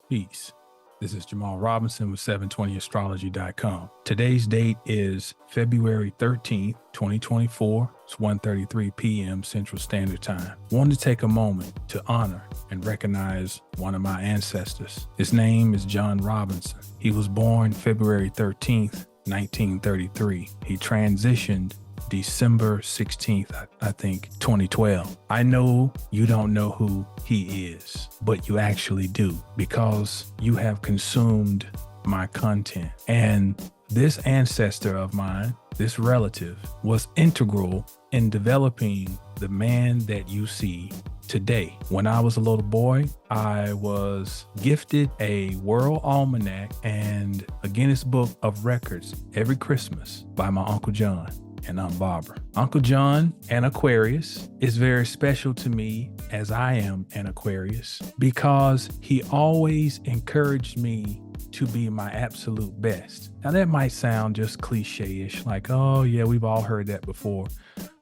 Peace. This is Jamal Robinson with 720astrology.com. Today's date is February 13th, 2024. It's 1:33 p.m. Central Standard Time. I wanted to take a moment to honor and recognize one of my ancestors. His name is John Robinson. He was born February 13th, 1933. He transitioned December 16th, I think, 2012. I know you don't know who he is, but you actually do because you have consumed my content. And this ancestor of mine, this relative, was integral in developing the man that you see today. When I was a little boy, I was gifted a World Almanac and a Guinness Book of Records every Christmas by my Uncle John and Aunt Barbara. Uncle John, an Aquarius, is very special to me as I am an Aquarius because he always encouraged me to be my absolute best. Now that might sound just cliche-ish, like, oh yeah, we've all heard that before.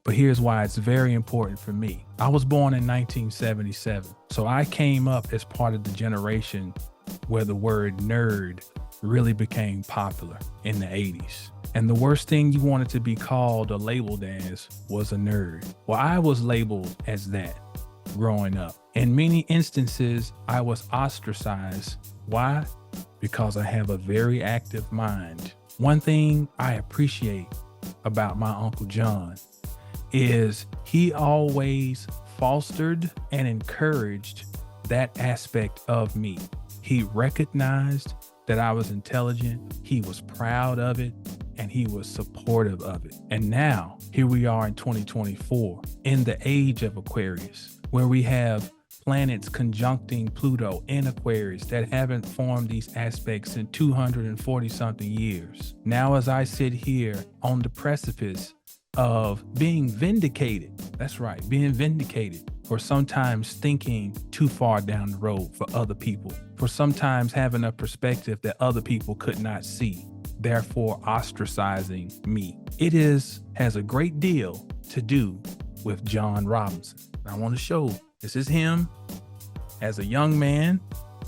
But here's why it's very important for me. I was born in 1977, so I came up as part of the generation where the word nerd really became popular in the 80s. And the worst thing you wanted to be called or labeled as was a nerd. Well, I was labeled as that growing up. In many instances, I was ostracized. Why? Because I have a very active mind. One thing I appreciate about my Uncle John is he always fostered and encouraged that aspect of me. He recognized that I was intelligent, he was proud of it, and he was supportive of it. And now, here we are in 2024, in the age of Aquarius, where we have planets conjuncting Pluto in Aquarius that haven't formed these aspects in 240 something years. Now, as I sit here on the precipice of being vindicated, that's right, being vindicated for sometimes thinking too far down the road for other people, for sometimes having a perspective that other people could not see, therefore ostracizing me. It has a great deal to do with John Robinson. I want to show this is him as a young man,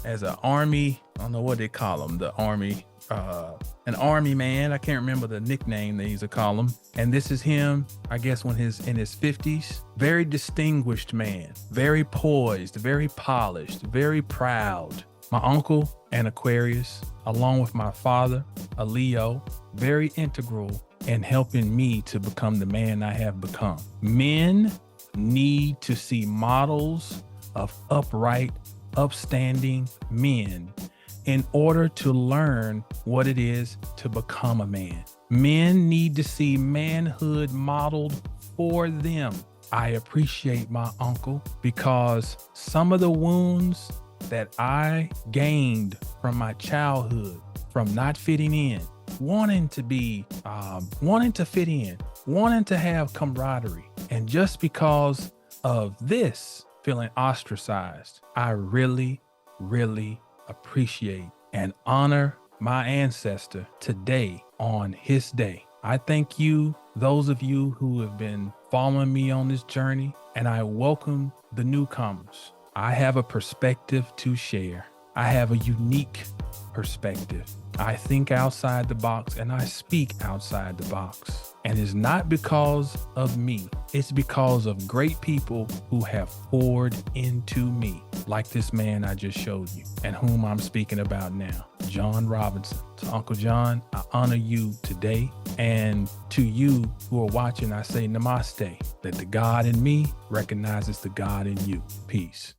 as an army, I don't know what they call him, the army, an army man. I can't remember the nickname they used to call him. And this is him, I guess, when in his 50s. Very distinguished man, very poised, very polished, very proud. My uncle, an Aquarius, along with my father, a Leo, very integral in helping me to become the man I have become. Men need to see models of upright, upstanding men in order to learn what it is to become a man. Men need to see manhood modeled for them. I appreciate my uncle because some of the wounds that I gained from my childhood, from not fitting in, wanting to fit in, wanting to have camaraderie. And just because of this, feeling ostracized, I really, really appreciate and honor my ancestor today on his day. I thank you, those of you who have been following me on this journey, and I welcome the newcomers. I have a perspective to share. I have a unique perspective. I think outside the box and I speak outside the box. And it's not because of me. It's because of great people who have poured into me, like this man I just showed you and whom I'm speaking about now, John Robinson. To Uncle John, I honor you today. And to you who are watching, I say namaste, that the God in me recognizes the God in you. Peace.